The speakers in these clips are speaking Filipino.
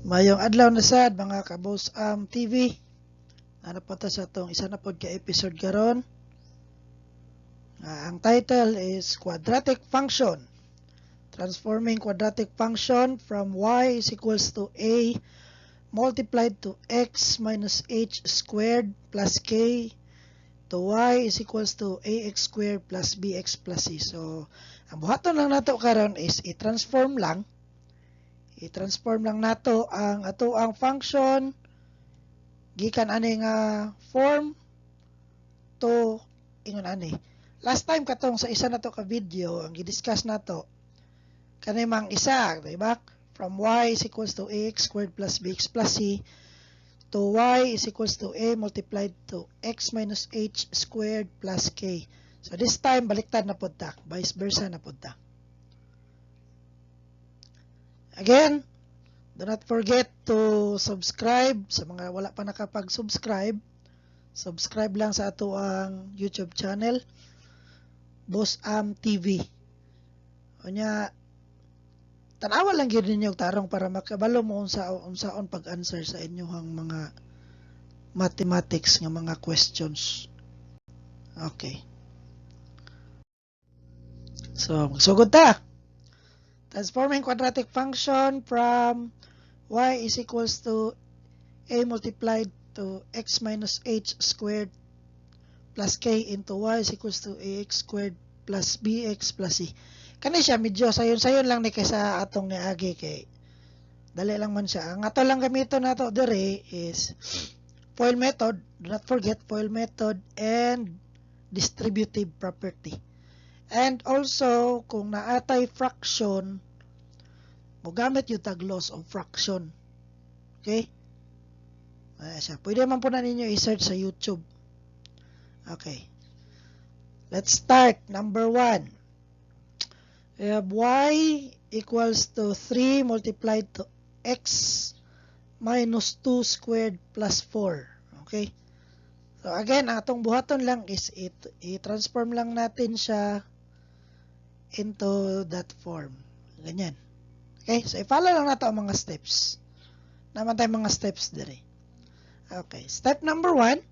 Mayong adlaw na sad mga kabos TV. Ano pa ta sa tong isa na pod ka episode karon. Ang title is Quadratic Function. Transforming quadratic function from y is equals to a multiplied to x minus h squared plus k to y is equals to ax squared plus bx plus c. So, ang buhaton lang nato karon is i-transform lang nato ang ang function gikan ani nga form to ingon ani. Last time katong sa isa nato ka video ang gi-discuss nato kani mang isa, diba? From y is equals to ax squared plus bx plus c to y is equals to a multiplied to x minus h squared plus k. So this time baliktad na pud ta, vice versa na pud ta. Again, do not forget to subscribe. Sa mga wala pa nakapag-subscribe, subscribe lang sa ato ang YouTube channel, Boss TV. Unya, tanawa lang yun ninyo tarong para makabalo mo unsaon pag-answer sa inyong mga mathematics nga mga questions. Okay. So, magsugod ta. Transforming quadratic function from y is equals to a multiplied to x minus h squared plus k into y is equals to ax squared plus bx plus c. Kani siya medyo sayon-sayon lang ni kaysa atong niagi kay dali lang man siya. Ang ato lang gamiton nato dire is FOIL method. Do not forget FOIL method and distributive property. And also, kung naatay fraction, mogamit yung tag laws of fraction. Okay? Siya. Pwede man po na ninyo i-search sa YouTube. Okay. Let's start. Number 1. We have y equals to 3 multiplied to x minus 2 squared plus 4. Okay? So again, atong buhaton lang is i-transform lang natin siya into that form. Ganyan. Okay? So, i-follow lang nato ang mga steps. Naman tayo mga steps dire. Okay. Step number 1.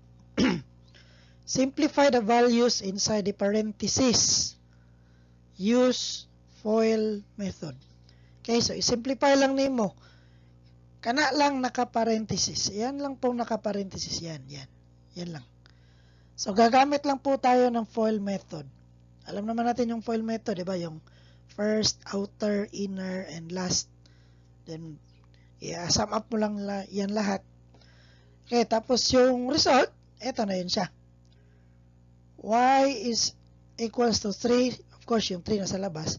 Simplify the values inside the parentheses. Use FOIL method. Okay? So, i-simplify lang nimo. Kana lang naka-parentheses. Yan lang pong naka-parentheses. Yan. Yan lang. So, gagamit lang po tayo ng FOIL method. Alam naman natin yung FOIL method, di ba? Yung first, outer, inner, and last. Then, sum up mo lang yan lahat. Okay, tapos yung result, eto na yun siya. Y is equals to 3. Of course, yung 3 nasa labas.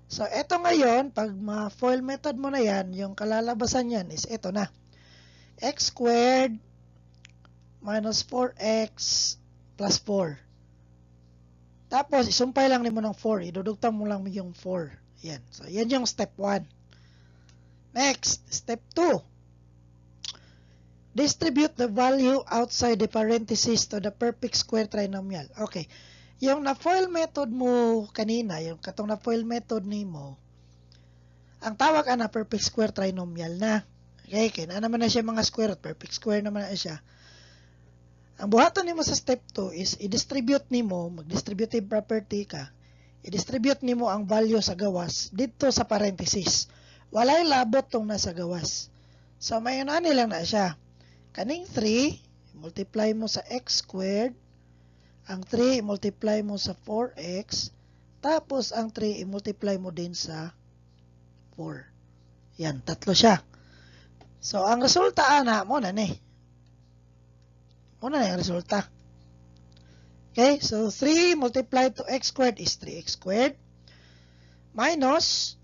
So, eto ngayon, pag ma-FOIL method mo na yan, yung kalalabasan yan is eto na. X squared minus 4x plus 4. Tapos, isumpay lang nimo ng 4. Idudugtang mo lang yung 4. Yan. So, yan yung step 1. Next, step 2. Distribute the value outside the parentheses to the perfect square trinomial. Okay. Yung na-FOIL method mo kanina, yung katong na-FOIL method nimo, ang tawag na perfect square trinomial na. Okay. Kaya naman na siya mga square at perfect square naman na siya. Ang buhaton nimo sa step 2 is i-distribute nimo, mag-distributive property ka, i-distribute nimo ang value sa gawas dito sa parenthesis. Walay labot tong nasa gawas. So, mayon ani lang na siya. Kaning 3, multiply mo sa x squared, ang 3 multiply mo sa 4x, tapos ang 3 i-multiply mo din sa 4. Yan, tatlo siya. So, ang resulta ana mo na ni. Una na yung resulta. Okay, so 3 multiplied to x squared is 3x squared. Minus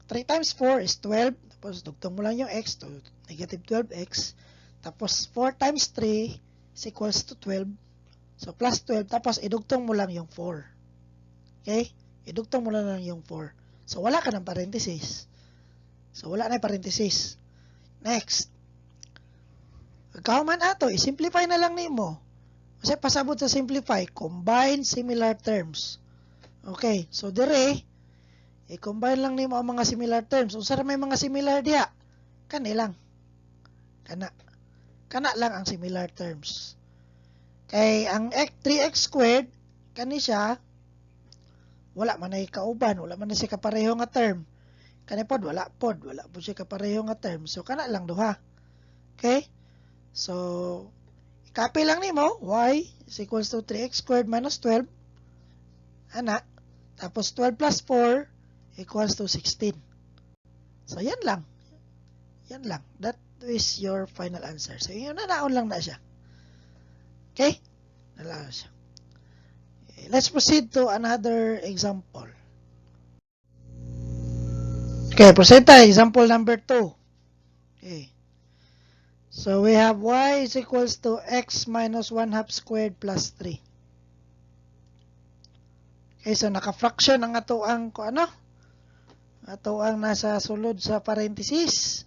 3 times 4 is 12. Tapos dugtong mo lang yung x to negative 12x. Tapos 4 times 3 is equals to 12. So plus 12. Tapos idugtong mo lang yung 4. Okay? Idugtong mo lang yung 4. So wala ka ng parenthesis. So wala na yung parenthesis. Next. Kauman ato, i-simplify na lang nimo. Kasi pasabot sa simplify, combine similar terms. Okay, so dire, i-combine lang nimo ang mga similar terms. Unsa may mga similar diha? Kani lang. Kana lang ang similar terms. Kay ang 3x squared, kani siya, wala man ay kauban, wala man na siya kapareho nga term. Kani pod, wala po siya kapareho nga term. So, kana lang duha. Okay? So, copy lang nimo, y is equals to 3x squared minus 12. Ana. Tapos 12 plus 4 equals to 16. So, yan lang. Yan lang. That is your final answer. So, yun na naon lang na siya. Okay? Nalaon siya. Okay, let's proceed to another example. Okay, proceed tayo. Example number 2. Okay. So, we have y is equals to x minus 1 half squared plus 3. Okay, so naka-fraction ang ato ang ato ang nasa sulod sa parenthesis.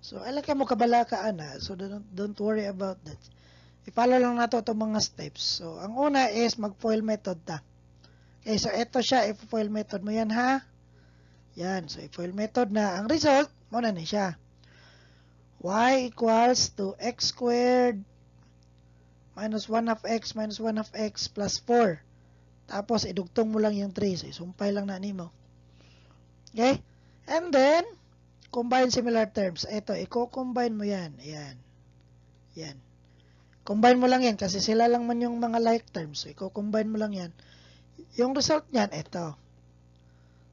So, alaka mo kabala ka ana. So, don't worry about that. I-follow lang nato itong mga steps. So, ang una is mag-FOIL method ta. Okay, so ito siya. I-FOIL method mo yan ha. Yan. So, i-FOIL method na. Ang result, muna na siya. Y equals to x squared minus 1 half x minus 1 half x plus 4. Tapos, idugtong mo lang yung 3. So, isumpay lang na nimo. Okay? And then, combine similar terms. Ito, i-combine mo yan. Ayan. Yan. Combine mo lang yan kasi sila lang man yung mga like terms. So, i-combine mo lang yan. Yung result niyan, ito.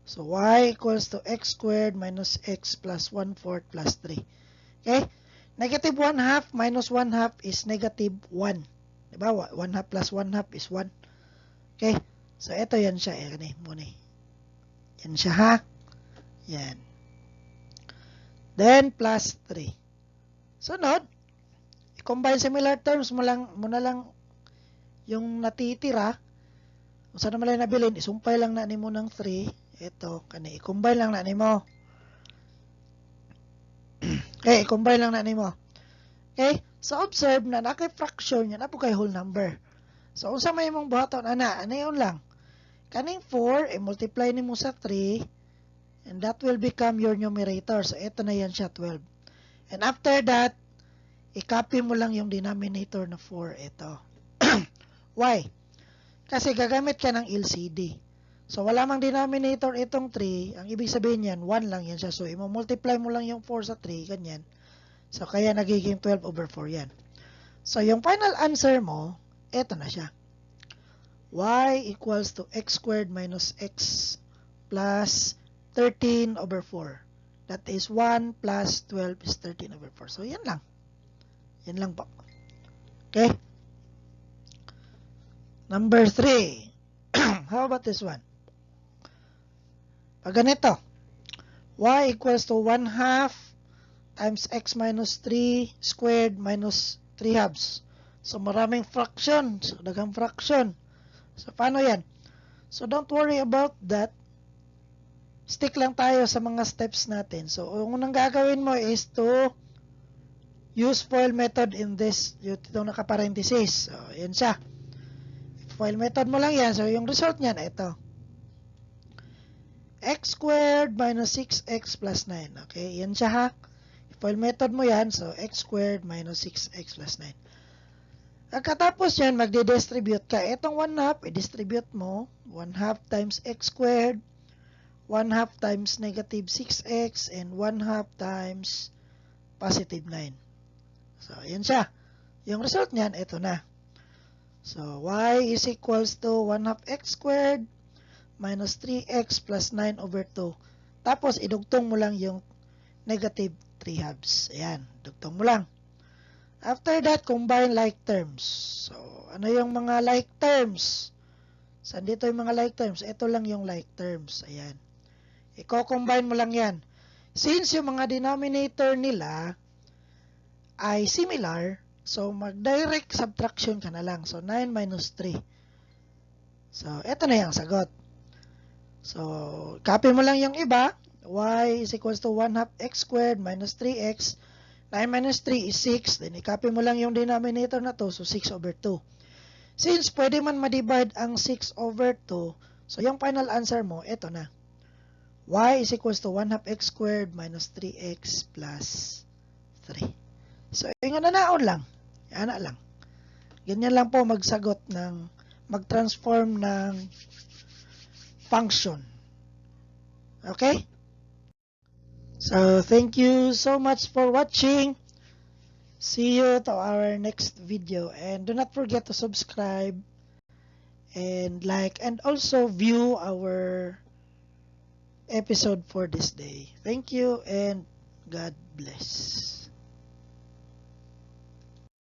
So, y equals to x squared minus x plus 1/4 plus 3. Okay? Negative 1 half minus 1 half is negative 1. Diba? 1 half plus 1 half is 1. Okay? So, ito yan siya. Muna. Yan siya ha. Yan. Then, plus 3. Sunod, i-combine similar terms mo na lang yung natitira. Kung saan naman lang nabilin, isumpay lang na ni mo ng 3. Ito, i-combine lang na ni mo. Okay, i-combine lang na ni mo. Okay? So, observe na naka-fraction yan. Apo kay whole number. So, kung sa may mong buhaton, ano yun lang. Kaning 4, i-multiply ni mo sa 3, and that will become your numerator. So, ito na yan siya, 12. And after that, i-copy mo lang yung denominator na 4. Ito. Why? Kasi gagamit ka ng LCD. So, wala mang denominator itong 3. Ang ibig sabihin yan, 1 lang yan siya. So, i-multiply mo lang yung 4 sa 3, ganyan. So, kaya nagiging 12/4 yan. So, yung final answer mo, ito na siya. Y equals to x squared minus x plus 13/4. That is 1 plus 12 is 13/4. So, yan lang. Yan lang po. Okay? Number 3. How about this one? Pag ganito, y equals to 1 half times x minus 3 squared minus 3 halves. So, maraming fraction. So, daghang fraction. So, paano yan? So, don't worry about that. Stick lang tayo sa mga steps natin. So, yung unang gagawin mo is to use FOIL method in this, itong nakaparenthesis. So, yan siya. FOIL method mo lang yan. So, yung result niyan, ito. X squared minus 6x plus 9. Okay, yan siya ha. FOIL method mo yan. So, x squared minus 6x plus 9. Pagkatapos yan, magdi-distribute ka. Itong 1 half, i-distribute mo. 1 half times x squared, 1 half times negative 6x, and 1 half times positive 9. So, yan siya. Yung result niyan, ito na. So, y is equals to 1 half x squared minus 3x plus 9/2. Tapos, idugtong mo lang yung negative 3 halves. Ayan, dugtong mo lang. After that, combine like terms. So, ano yung mga like terms? Saan dito yung mga like terms? Ito lang yung like terms. Ayan. Iko-combine mo lang yan. Since yung mga denominator nila ay similar, so mag-direct subtraction ka na lang. So, 9 minus 3. So, ito na yung sagot. So, copy mo lang yung iba. Y is equals to 1 half x squared minus 3x. 9 minus 3 is 6. Then, i-copy mo lang yung denominator na to. So, 6/2. Since pwede man ma-divide ang 6/2, so yung final answer mo, ito na. Y is equals to 1 half x squared minus 3x plus 3. So, ingon na naon lang. Ana lang. Ganyan lang po magsagot ng mag-transform ng function. Okay? So, thank you so much for watching. See you to our next video. And do not forget to subscribe and like and also view our episode for this day. Thank you and God bless.